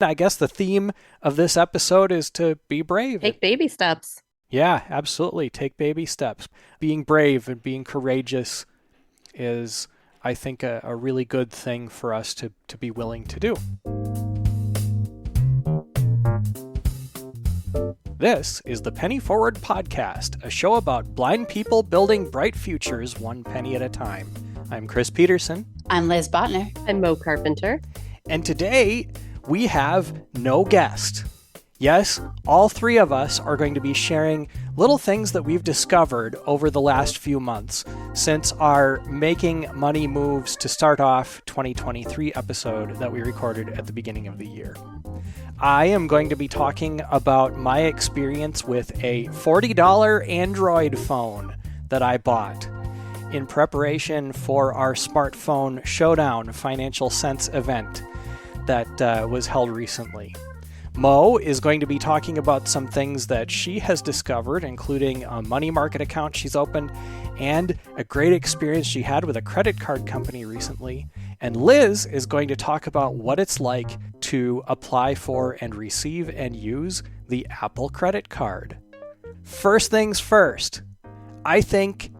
I guess the theme of this episode is to be brave. Take baby steps. Yeah, absolutely. Take baby steps. Being brave and being courageous is, I think, a really good thing for us to be willing to do. This is the Penny Forward Podcast, a show about blind people building bright futures one penny at a time. I'm Chris Peterson. I'm Liz Botner. I'm Mo Carpenter. And today we have no guest. Yes, all three of us are going to be sharing little things that we've discovered over the last few months since our Making Money Moves to Start Off 2023 episode that we recorded at the beginning of the year. I am going to be talking about my experience with a $40 Android phone that I bought in preparation for our Smartphone Showdown Financial Sense event that was held recently. Mo is going to be talking about some things that she has discovered, including a money market account she's opened and a great experience she had with a credit card company recently. And Liz is going to talk about what it's like to apply for and receive and use the Apple credit card. First things first, I think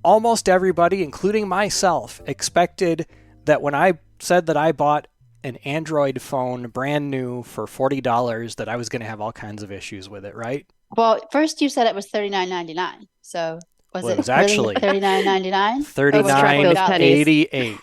almost everybody, including myself, expected that when I said that I bought an Android phone brand new for $40 that I was going to have all kinds of issues with it, right? Well, first you said it was $39.99. So it was actually $39.99? $39.88.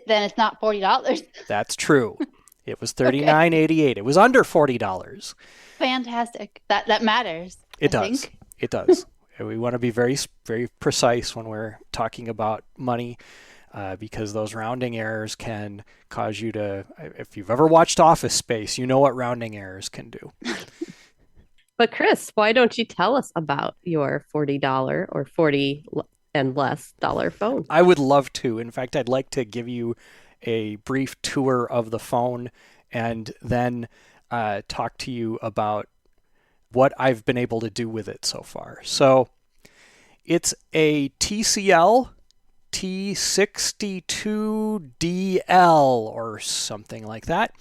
Then it's not $40. That's true. It was $39.88. It was under $40. Fantastic. That matters. It does. It does. We want to be very, very precise when we're talking about money. Because those rounding errors can cause you to, if you've ever watched Office Space, you know what rounding errors can do. But Chris, why don't you tell us about your $40 or $40 and less dollar phone? I would love to. In fact, I'd like to give you a brief tour of the phone and then talk to you about what I've been able to do with it so far. So it's a TCL T62DL or something like that.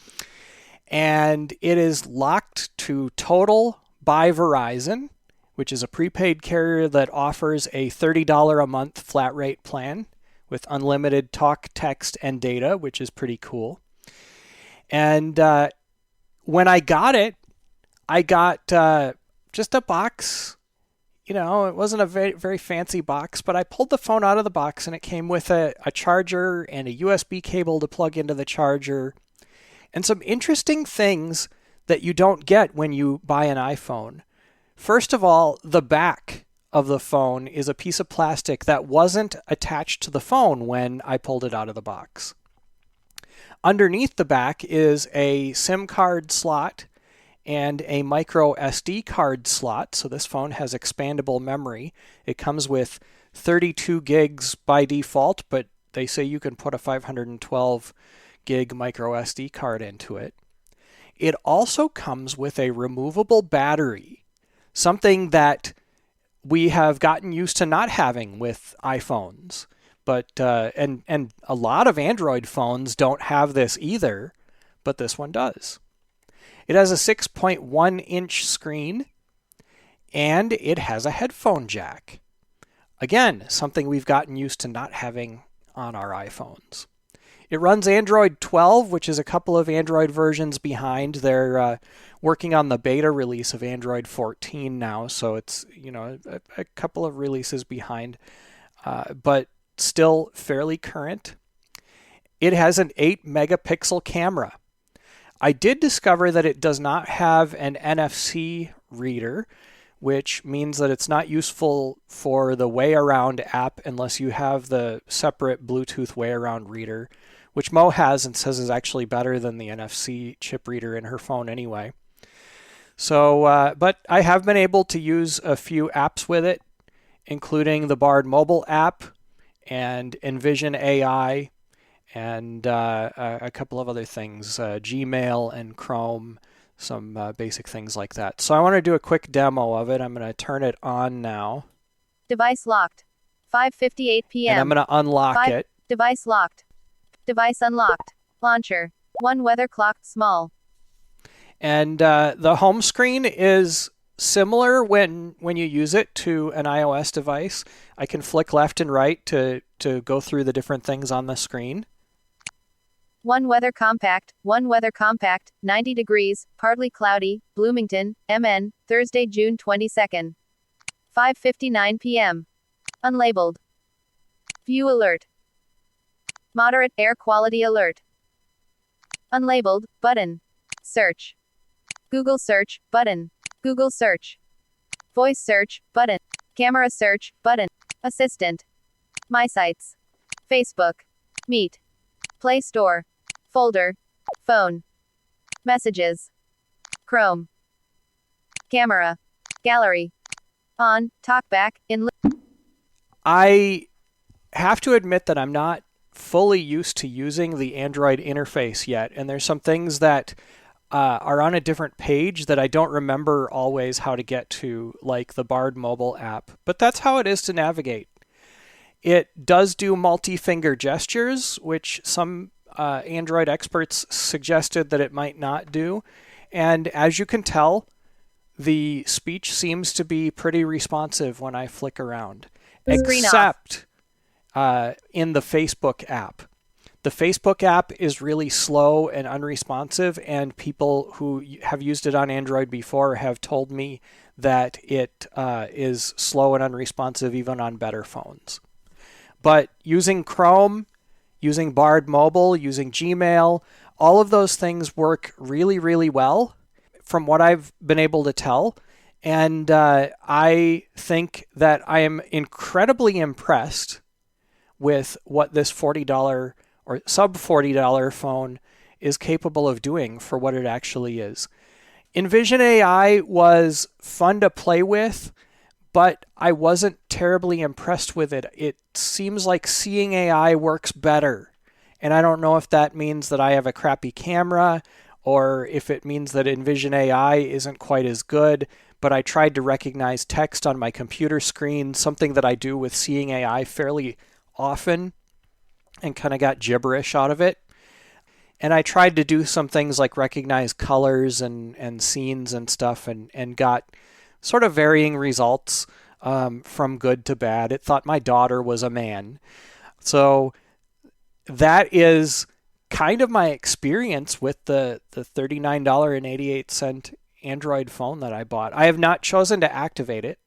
And it is locked to Total by Verizon, which is a prepaid carrier that offers a $30 a month flat rate plan with unlimited talk, text, and data, which is pretty cool. And when I got it, I got just a box. You know, it wasn't a very, very fancy box, but I pulled the phone out of the box and it came with a charger and a USB cable to plug into the charger and some interesting things that you don't get when you buy an iPhone. First of all, the back of the phone is a piece of plastic that wasn't attached to the phone when I pulled it out of the box. Underneath the back is a SIM card slot and a micro SD card slot. So this phone has expandable memory. It comes with 32 gigs by default, but they say you can put a 512 gig micro SD card into it. It also comes with a removable battery, something that we have gotten used to not having with iPhones. But and a lot of Android phones don't have this either, but this one does. It has a 6.1-inch screen, and it has a headphone jack. Again, something we've gotten used to not having on our iPhones. It runs Android 12, which is a couple of Android versions behind. They're working on the beta release of Android 14 now, so it's a couple of releases behind, but still fairly current. It has an 8-megapixel camera. I did discover that it does not have an NFC reader, which means that it's not useful for the Way Around app unless you have the separate Bluetooth Way Around reader, which Mo has and says is actually better than the NFC chip reader in her phone anyway. So, but I have been able to use a few apps with it, including the Bard mobile app and Envision AI, and a couple of other things, Gmail and Chrome, some basic things like that. So I want to do a quick demo of it. I'm going to turn it on now. Device locked. 5:58 p.m. And I'm going to unlock it. Device locked. Device unlocked. Launcher. 1 weather clock, small. And the home screen is similar when you use it to an iOS device. I can flick left and right to go through the different things on the screen. 1 weather compact, 90 degrees, partly cloudy, Bloomington, MN, Thursday, June 22nd. 5:59 p.m. Unlabeled. View alert. Moderate air quality alert. Unlabeled, button. Search. Google search, button. Google search. Voice search, button. Camera search, button. Assistant. My sites. Facebook. Meet. Play Store. Folder. Phone. Messages. Chrome. Camera. Gallery. On. Talkback. In. I have to admit that I'm not fully used to using the Android interface yet, and there's some things that are on a different page that I don't remember always how to get to, like the Bard mobile app. But that's how it is to navigate. It does do multi-finger gestures, which some Android experts suggested that it might not do. And as you can tell, the speech seems to be pretty responsive when I flick around, except in the Facebook app. The Facebook app is really slow and unresponsive, and people who have used it on Android before have told me that it is slow and unresponsive even on better phones. But using Chrome, using Bard Mobile, using Gmail, all of those things work really, really well from what I've been able to tell. And I think that I am incredibly impressed with what this $40 or sub $40 phone is capable of doing for what it actually is. Envision AI was fun to play with, but I wasn't terribly impressed with it. It seems like Seeing AI works better. And I don't know if that means that I have a crappy camera or if it means that Envision AI isn't quite as good, but I tried to recognize text on my computer screen, something that I do with Seeing AI fairly often, and kind of got gibberish out of it. And I tried to do some things like recognize colors and scenes and stuff, and got sort of varying results from good to bad. It thought my daughter was a man. So that is kind of my experience with the $39.88 Android phone that I bought. I have not chosen to activate it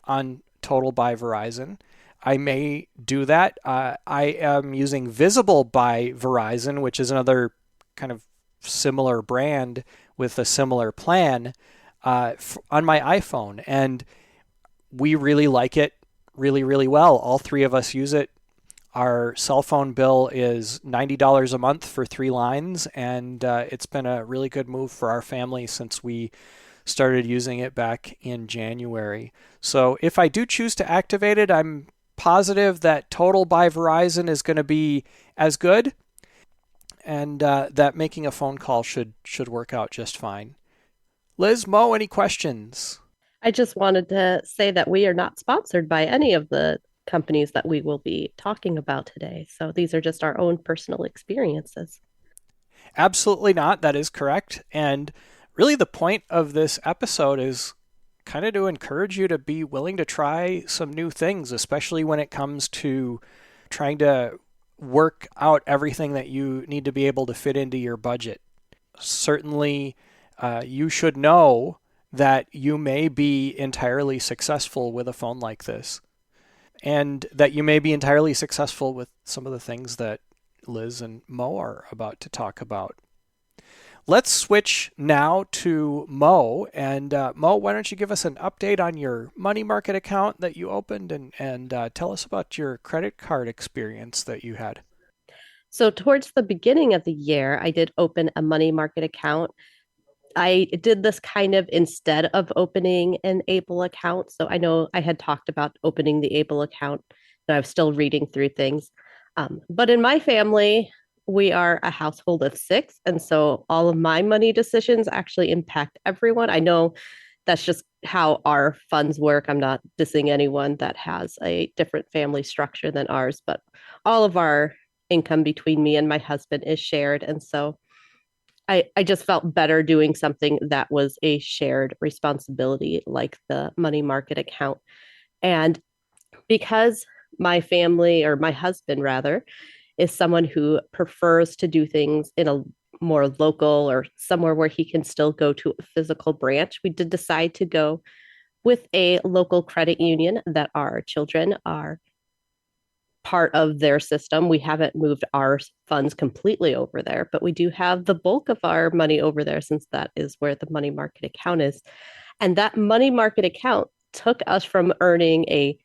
on Total by Verizon. I may do that. I am using Visible by Verizon, which is another kind of similar brand with a similar plan on my iPhone. And we really like it really, really well. All three of us use it. Our cell phone bill is $90 a month for 3 lines, and it's been a really good move for our family since we started using it back in January. So if I do choose to activate it, I'm positive that Total by Verizon is going to be as good, and that making a phone call should work out just fine. Liz, Mo, any questions? I just wanted to say that we are not sponsored by any of the companies that we will be talking about today. So these are just our own personal experiences. Absolutely not. That is correct. And really the point of this episode is kind of to encourage you to be willing to try some new things, especially when it comes to trying to work out everything that you need to be able to fit into your budget. Certainly, you should know that you may be entirely successful with a phone like this, and that you may be entirely successful with some of the things that Liz and Mo are about to talk about. Let's switch now to Mo. And Mo, why don't you give us an update on your money market account that you opened, and tell us about your credit card experience that you had. So towards the beginning of the year, I did open a money market account. I did this kind of instead of opening an Able account. So I know I had talked about opening the Able account, and I was still reading through things. But in my family, we are a household of 6. And so all of my money decisions actually impact everyone. I know that's just how our funds work. I'm not dissing anyone that has a different family structure than ours, but all of our income between me and my husband is shared. And so I just felt better doing something that was a shared responsibility like the money market account. And because my family, or my husband rather, is someone who prefers to do things in a more local or somewhere where he can still go to a physical branch, we did decide to go with a local credit union that our children are part of their system. We haven't moved our funds completely over there, but we do have the bulk of our money over there since that is where the money market account is. And that money market account took us from earning a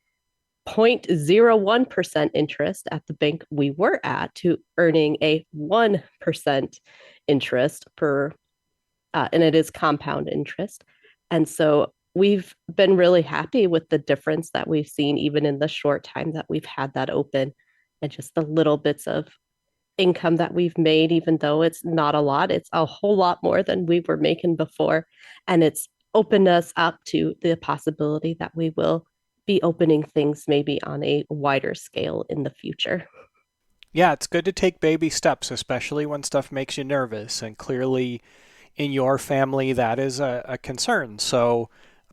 0.01% interest at the bank we were at to earning a 1% interest per, and it is compound interest. And so we've been really happy with the difference that we've seen even in the short time that we've had that open, and just the little bits of income that we've made, even though it's not a lot, it's a whole lot more than we were making before. And it's opened us up to the possibility that we will be opening things maybe on a wider scale in the future. Yeah, it's good to take baby steps, especially when stuff makes you nervous. And clearly, in your family, that is a concern. So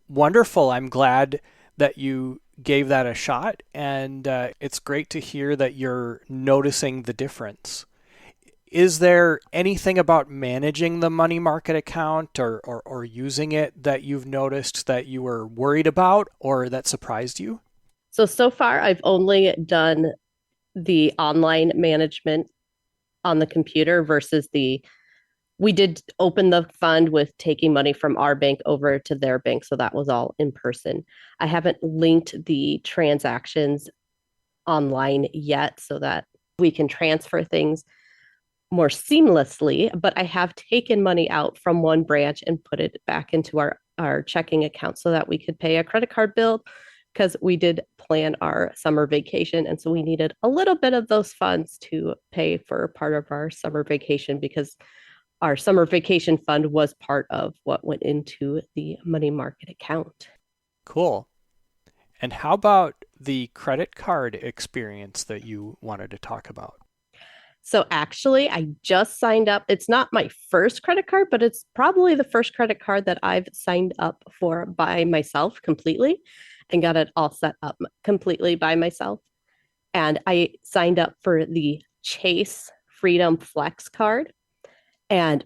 wonderful. I'm glad that you gave that a shot. And it's great to hear that you're noticing the difference. Is there anything about managing the money market account or using it that you've noticed that you were worried about or that surprised you? So far, I've only done the online management on the computer versus we did open the fund with taking money from our bank over to their bank. So that was all in person. I haven't linked the transactions online yet so that we can transfer things more seamlessly, but I have taken money out from one branch and put it back into our checking account so that we could pay a credit card bill, because we did plan our summer vacation. And so we needed a little bit of those funds to pay for part of our summer vacation, because our summer vacation fund was part of what went into the money market account. Cool. And how about the credit card experience that you wanted to talk about? So actually, I just signed up. It's not my first credit card, but it's probably the first credit card that I've signed up for by myself completely and got it all set up completely by myself. And I signed up for the Chase Freedom Flex card. And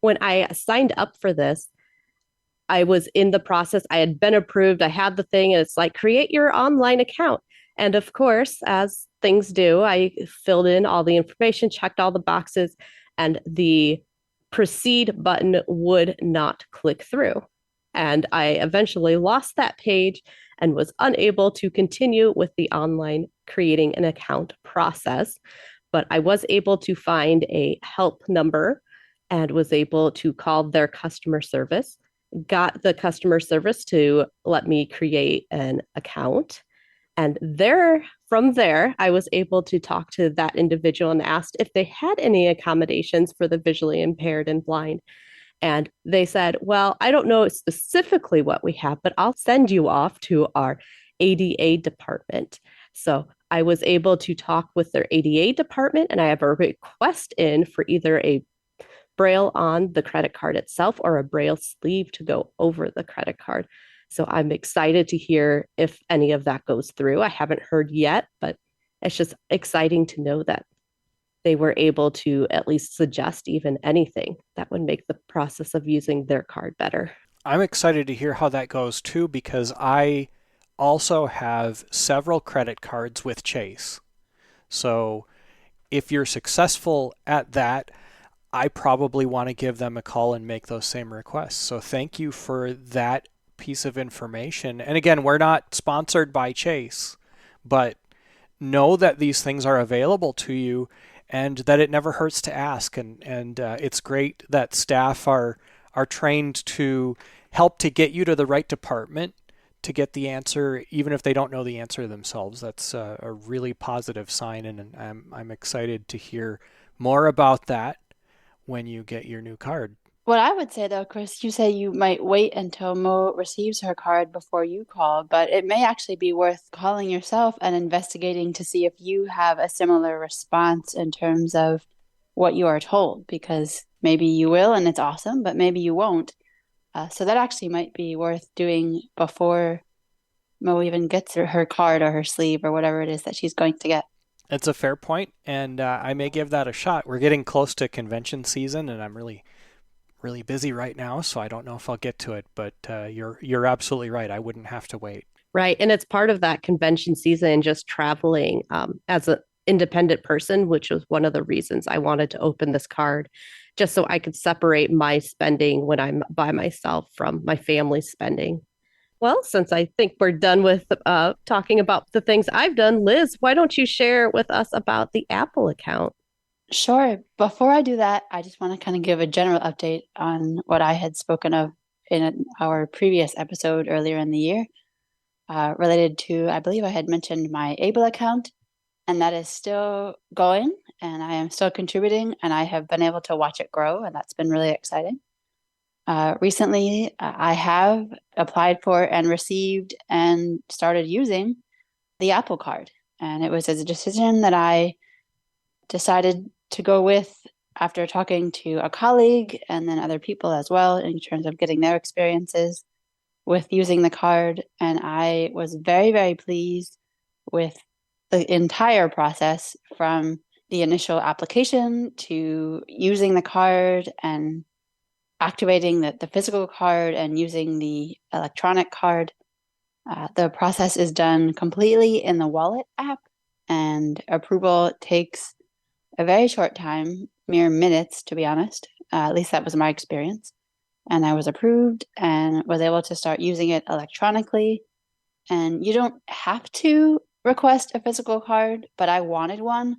when I signed up for this, I was in the process. I had been approved. I had the thing, and it's like, create your online account. And of course, as things do, I filled in all the information, checked all the boxes, and the proceed button would not click through. And I eventually lost that page and was unable to continue with the online creating an account process. But I was able to find a help number and was able to call their customer service, got the customer service to let me create an account. And from there, I was able to talk to that individual and asked if they had any accommodations for the visually impaired and blind. And they said, well, I don't know specifically what we have, but I'll send you off to our ADA department. So I was able to talk with their ADA department, and I have a request in for either a Braille on the credit card itself or a Braille sleeve to go over the credit card. So I'm excited to hear if any of that goes through. I haven't heard yet, but it's just exciting to know that they were able to at least suggest even anything that would make the process of using their card better. I'm excited to hear how that goes too, because I also have several credit cards with Chase. So if you're successful at that, I probably want to give them a call and make those same requests. So thank you for that piece of information. And again, we're not sponsored by Chase, but know that these things are available to you and that it never hurts to ask. And it's great that staff are trained to help to get you to the right department to get the answer, even if they don't know the answer themselves. That's a really positive sign, and I'm excited to hear more about that when you get your new card. What I would say though, Chris, you say you might wait until Mo receives her card before you call, but it may actually be worth calling yourself and investigating to see if you have a similar response in terms of what you are told, because maybe you will and it's awesome, but maybe you won't. So that actually might be worth doing before Mo even gets her card or her sleeve or whatever it is that she's going to get. It's a fair point, and I may give that a shot. We're getting close to convention season, and I'm really busy right now, so I don't know if I'll get to it. But you're absolutely right. I wouldn't have to wait. Right. And it's part of that convention season, just traveling as an independent person, which was one of the reasons I wanted to open this card, just so I could separate my spending when I'm by myself from my family's spending. Well, since I think we're done with talking about the things I've done, Liz, why don't you share with us about the Apple account? Sure. Before I do that, I just want to kind of give a general update on what I had spoken of in our previous episode earlier in the year, related to, I believe I had mentioned my Able account, and that is still going, and I am still contributing, and I have been able to watch it grow, and that's been really exciting. Recently, I have applied for and received and started using the Apple Card, and it was a decision that I decided to go with after talking to a colleague and then other people as well in terms of getting their experiences with using the card. And I was very, very pleased with the entire process, from the initial application to using the card and activating the physical card and using the electronic card. The process is done completely in the wallet app, and approval takes a very short time, mere minutes, to be honest. At least that was my experience. And I was approved and was able to start using it electronically. And you don't have to request a physical card, but I wanted one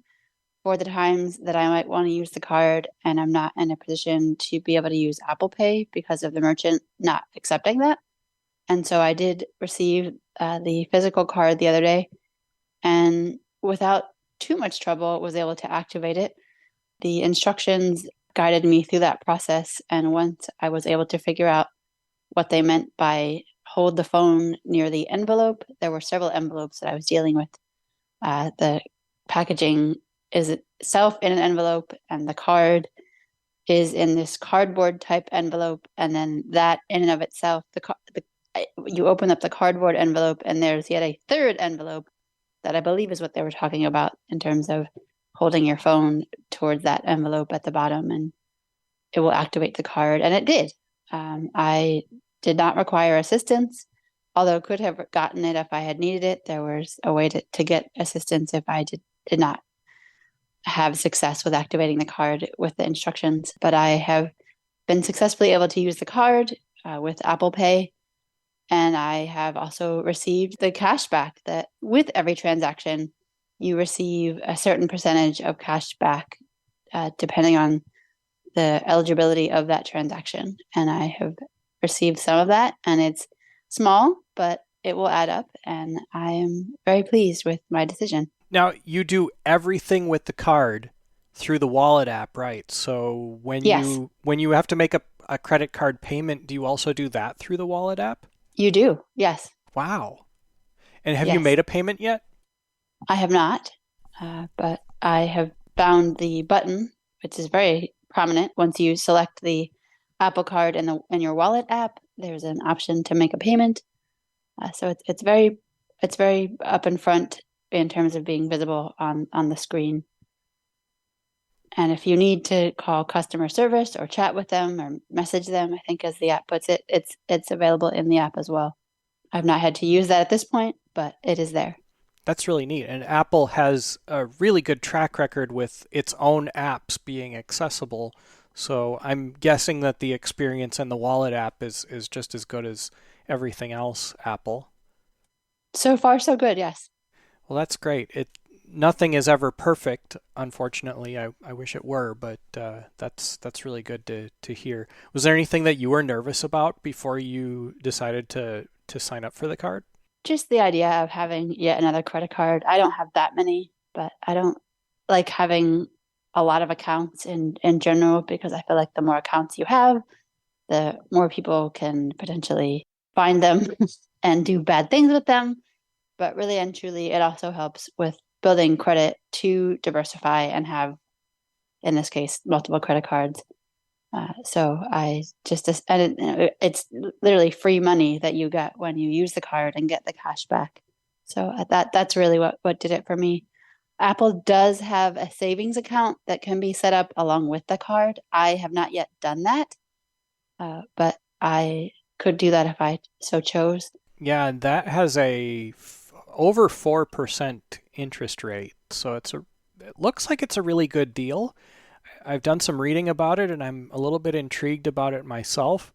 for the times that I might want to use the card and I'm not in a position to be able to use Apple Pay because of the merchant not accepting that. And so I did receive the physical card the other day, and without too much trouble was able to activate it. The instructions guided me through that process, and once I was able to figure out what they meant by hold the phone near the envelope, there were several envelopes that I was dealing with. The packaging is itself in an envelope, and the card is in this cardboard type envelope, and then that in and of itself, you open up the cardboard envelope and there's yet a third envelope that I believe is what they were talking about in terms of holding your phone towards that envelope at the bottom, and it will activate the card. And it did. I did not require assistance, although could have gotten it if I had needed it. There was a way to get assistance if I did not have success with activating the card with the instructions. But I have been successfully able to use the card with Apple Pay. And I have also received the cash back that with every transaction, you receive a certain percentage of cash back depending on the eligibility of that transaction. And I have received some of that, and it's small, but it will add up. And I am very pleased with my decision. Now, you do everything with the card through the wallet app, right? So when Yes. you have to make a credit card payment, do you also do that through the wallet app? You do, yes. Wow. And have you Yes. made a payment yet? I have not, but I have found the button, which is very prominent. Once you select the Apple Card in your wallet app, there's an option to make a payment. So it's very up in front in terms of being visible on the screen. And if you need to call customer service or chat with them or message them, I think as the app puts it, it's available in the app as well. I've not had to use that at this point, but it is there. That's really neat. And Apple has a really good track record with its own apps being accessible. So I'm guessing that the experience in the wallet app is just as good as everything else Apple. So far, so good, yes. Well, that's great. Nothing is ever perfect, unfortunately. I wish it were, but that's really good to hear. Was there anything that you were nervous about before you decided to sign up for the card? Just the idea of having yet another credit card. I don't have that many, but I don't like having a lot of accounts in general, because I feel like the more accounts you have, the more people can potentially find them and do bad things with them. But really and truly, it also helps with building credit to diversify and have in this case, multiple credit cards. So I just, and it's literally free money that you get when you use the card and get the cash back. So that's really what did it for me. Apple does have a savings account that can be set up along with the card. I have not yet done that, but I could do that if I so chose. Yeah, and that has over 4% interest rate. So it looks like it's a really good deal. I've done some reading about it and I'm a little bit intrigued about it myself,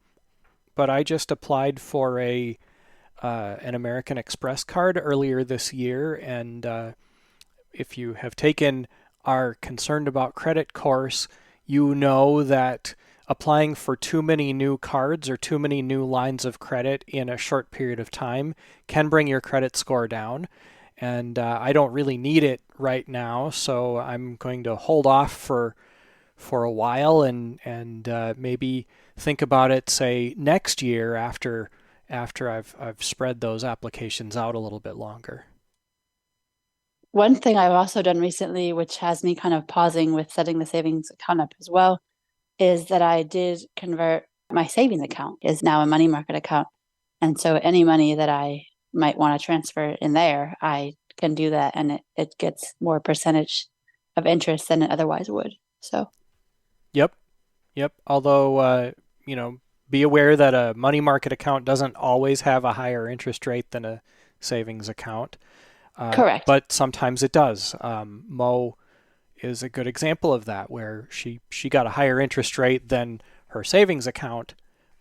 but I just applied for an American Express card earlier this year, and if you have taken our Concerned About Credit course, you know that applying for too many new cards or too many new lines of credit in a short period of time can bring your credit score down. And I don't really need it right now, so I'm going to hold off for a while and maybe think about it, say, next year after I've spread those applications out a little bit longer. One thing I've also done recently, which has me kind of pausing with setting the savings account up as well, is that I did convert my savings account is now a money market account. And so any money that I might want to transfer in there, I can do that, and it gets more percentage of interest than it otherwise would. So Yep. Although, be aware that a money market account doesn't always have a higher interest rate than a savings account. Correct. But sometimes it does. Mo is a good example of that, where she got a higher interest rate than her savings account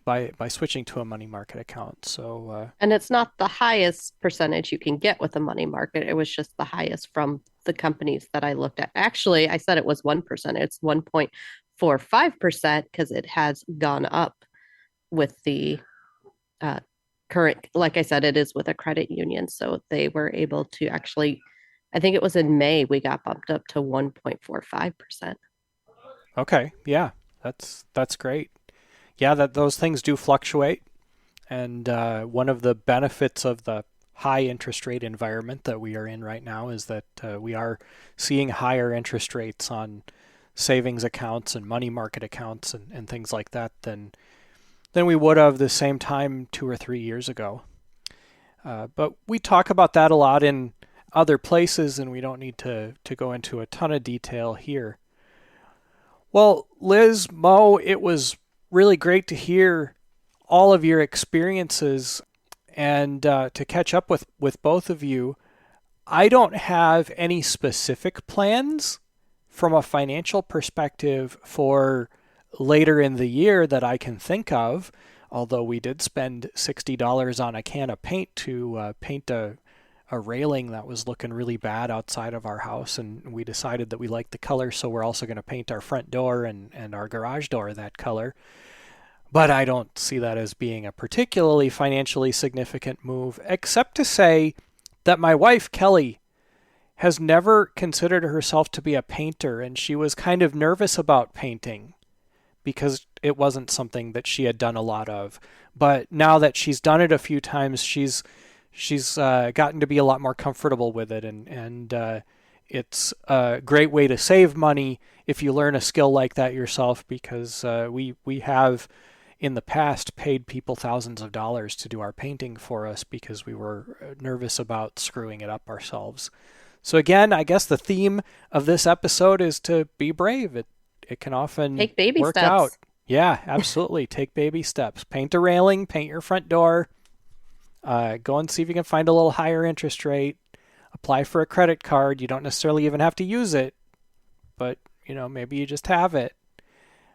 by switching to a money market account. So and it's not the highest percentage you can get with a money market. It was just the highest from the companies that I looked at. Actually, I said it was 1%. It's 1.45% because it has gone up with the current, like I said, it is with a credit union. So they were able to actually, I think it was in May, we got bumped up to 1.45%. Okay. Yeah, that's great. Yeah, that those things do fluctuate. And one of the benefits of the high interest rate environment that we are in right now is that we are seeing higher interest rates on savings accounts and money market accounts and things like that than we would have the same time 2 or 3 years ago. But we talk about that a lot in other places, and we don't need to go into a ton of detail here. Well, Liz, Mo, it was really great to hear all of your experiences and to catch up with both of you. I don't have any specific plans from a financial perspective for later in the year that I can think of, although we did spend $60 on a can of paint to paint a railing that was looking really bad outside of our house, and we decided that we liked the color, so we're also going to paint our front door and our garage door that color. But I don't see that as being a particularly financially significant move, except to say that my wife, Kelly, has never considered herself to be a painter, and she was kind of nervous about painting because it wasn't something that she had done a lot of. But now that she's done it a few times, she's gotten to be a lot more comfortable with it, and it's a great way to save money if you learn a skill like that yourself, because we have in the past paid people thousands of dollars to do our painting for us because we were nervous about screwing it up ourselves. So again, I guess the theme of this episode is to be brave. It can often Take baby work steps. out. Yeah, absolutely. Take baby steps. Paint a railing, paint your front door. Go and see if you can find a little higher interest rate. Apply for a credit card. You don't necessarily even have to use it, but maybe you just have it.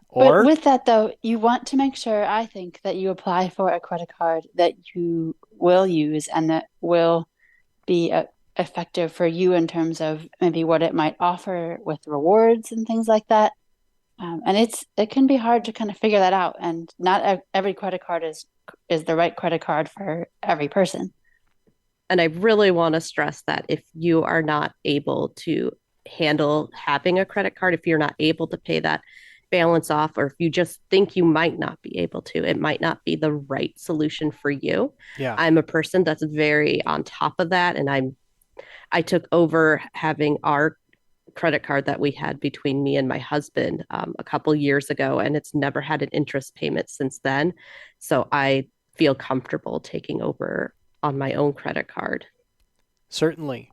Or but with that though, you want to make sure, I think, that you apply for a credit card that you will use and that will be effective for you in terms of maybe what it might offer with rewards and things like that. And it can be hard to kind of figure that out, and not every credit card is the right credit card for every person. And I really want to stress that if you are not able to handle having a credit card, if you're not able to pay that balance off, or if you just think you might not be able to, it might not be the right solution for you. Yeah. I'm a person that's very on top of that, and I took over having our credit card that we had between me and my husband a couple years ago, and it's never had an interest payment since then. So I feel comfortable taking over on my own credit card. Certainly.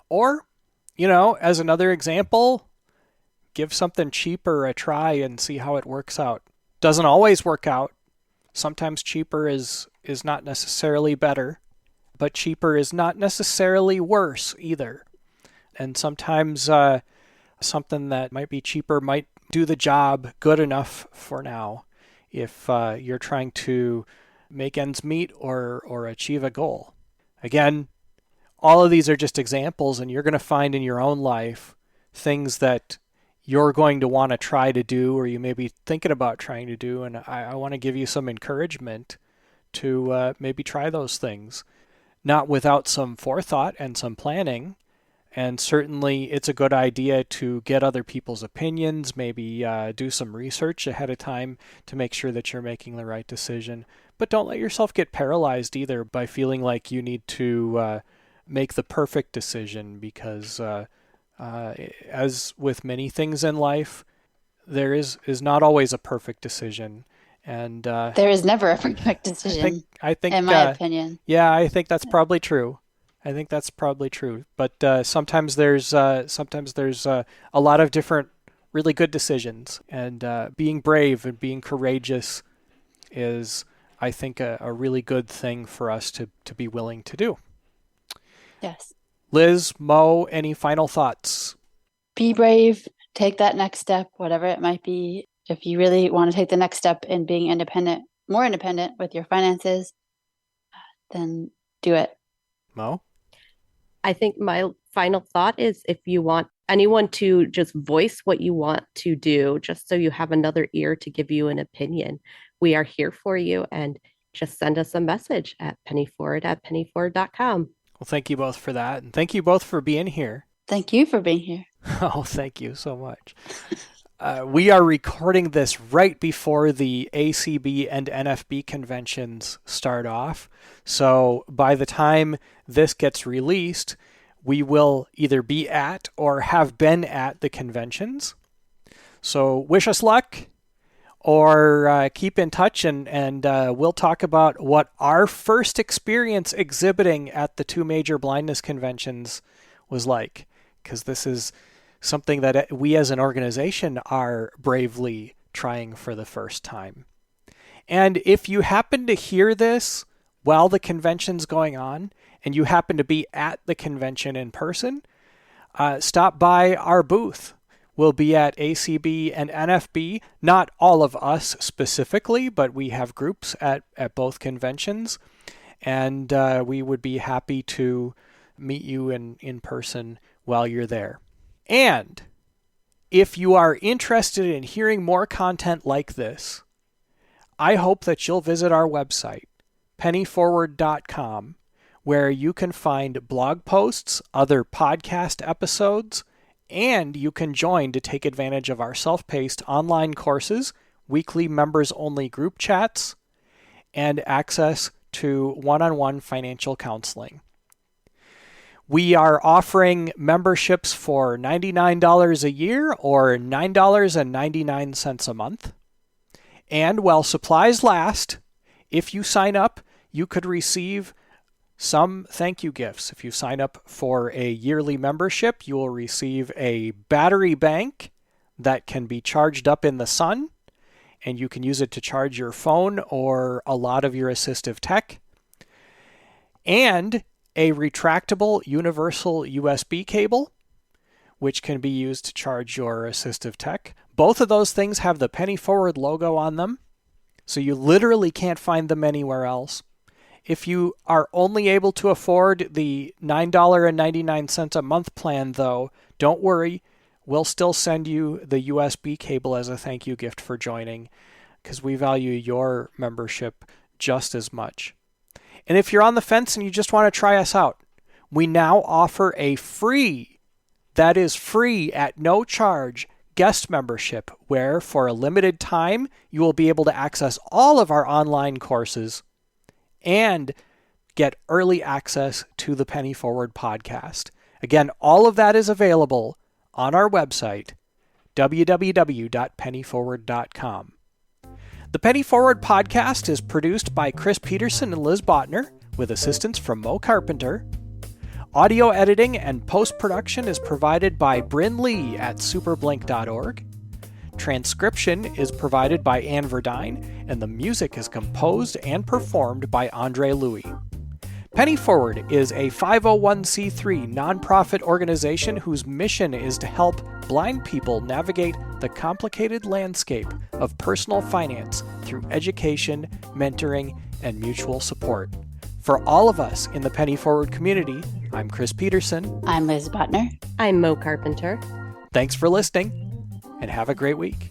Or, as another example, give something cheaper a try and see how it works out. Doesn't always work out. Sometimes cheaper is not necessarily better, but cheaper is not necessarily worse either. And sometimes something that might be cheaper might do the job good enough for now if you're trying to make ends meet or achieve a goal. Again, all of these are just examples, and you're going to find in your own life things that you're going to want to try to do, or you may be thinking about trying to do, and I want to give you some encouragement to maybe try those things. Not without some forethought and some planning, and certainly it's a good idea to get other people's opinions, maybe do some research ahead of time to make sure that you're making the right decision. But don't let yourself get paralyzed either by feeling like you need to make the perfect decision, because as with many things in life, there is not always a perfect decision. And there is never a perfect decision, I think in my opinion. Yeah, I think that's probably true. But sometimes there's a lot of different really good decisions, and being brave and being courageous is, I think, a really good thing for us to be willing to do. Yes. Liz, Mo, any final thoughts? Be brave. Take that next step, whatever it might be. If you really want to take the next step in being independent, more independent with your finances, then do it. Mo? I think my final thought is, if you want anyone to just voice what you want to do, just so you have another ear to give you an opinion, we are here for you, and just send us a message at pennyforward@pennyforward.com. Well, thank you both for that, and thank you both for being here. Thank you for being here. Oh, thank you so much. We are recording this right before the ACB and NFB conventions start off. So by the time this gets released, we will either be at or have been at the conventions. So wish us luck, or keep in touch, and we'll talk about what our first experience exhibiting at the two major blindness conventions was like, because this is something that we as an organization are bravely trying for the first time. And if you happen to hear this while the convention's going on, and you happen to be at the convention in person, stop by our booth. We'll be at ACB and NFB, not all of us specifically, but we have groups at both conventions, and we would be happy to meet you in person while you're there. And if you are interested in hearing more content like this, I hope that you'll visit our website, pennyforward.com, where you can find blog posts, other podcast episodes, and you can join to take advantage of our self-paced online courses, weekly members-only group chats, and access to one-on-one financial counseling. We are offering memberships for $99 a year or $9.99 a month. And while supplies last, if you sign up, you could receive some thank you gifts. If you sign up for a yearly membership, you will receive a battery bank that can be charged up in the sun, and you can use it to charge your phone or a lot of your assistive tech. And a retractable universal USB cable, which can be used to charge your assistive tech. Both of those things have the Penny Forward logo on them, so you literally can't find them anywhere else. If you are only able to afford the $9.99 a month plan, though, don't worry. We'll still send you the USB cable as a thank you gift for joining, because we value your membership just as much. And if you're on the fence and you just want to try us out, we now offer a free, that is free at no charge, guest membership, where for a limited time you will be able to access all of our online courses and get early access to the Penny Forward podcast. Again, all of that is available on our website, www.pennyforward.com. The Penny Forward podcast is produced by Chris Peterson and Liz Botner, with assistance from Mo Carpenter. Audio editing and post-production is provided by Brynn Lee at superblink.org. Transcription is provided by Anne Verduin, and the music is composed and performed by Andre Louis. Penny Forward is a 501c3 nonprofit organization whose mission is to help blind people navigate the complicated landscape of personal finance through education, mentoring, and mutual support. For all of us in the Penny Forward community, I'm Chris Peterson. I'm Liz Botner. I'm Mo Carpenter. Thanks for listening, and have a great week.